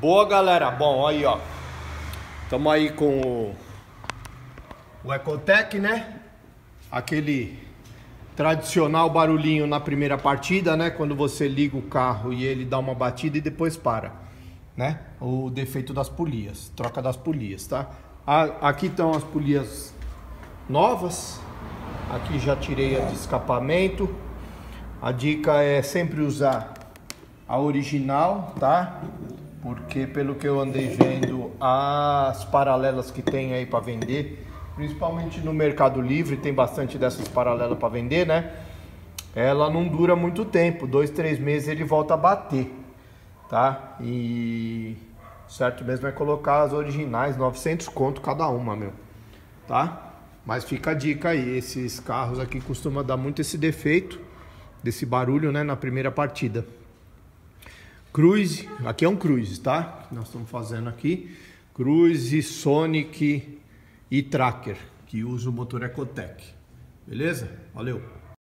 Boa, galera. Bom, aí, ó. Estamos aí com o Ecotec, né? Aquele tradicional barulhinho na primeira partida, né? Quando você liga o carro e ele dá uma batida e depois para, né? O defeito das polias, troca das polias, tá? Aqui estão as polias novas. Aqui já tirei a de escapamento. A dica é sempre usar a original, tá? Porque pelo que eu andei vendo, as paralelas que tem aí para vender, principalmente no Mercado Livre, tem bastante dessas paralelas para vender, né? Ela não dura muito tempo, 2, 3 meses ele volta a bater, tá? E certo mesmo é colocar as originais, 900 conto cada uma, meu, tá? Mas fica a dica aí, esses carros aqui costumam dar muito esse defeito, desse barulho, né, na primeira partida. Cruise, aqui é um Cruise, tá? Nós estamos fazendo aqui Cruise, Sonic e Tracker, que usa o motor Ecotec. Beleza? Valeu!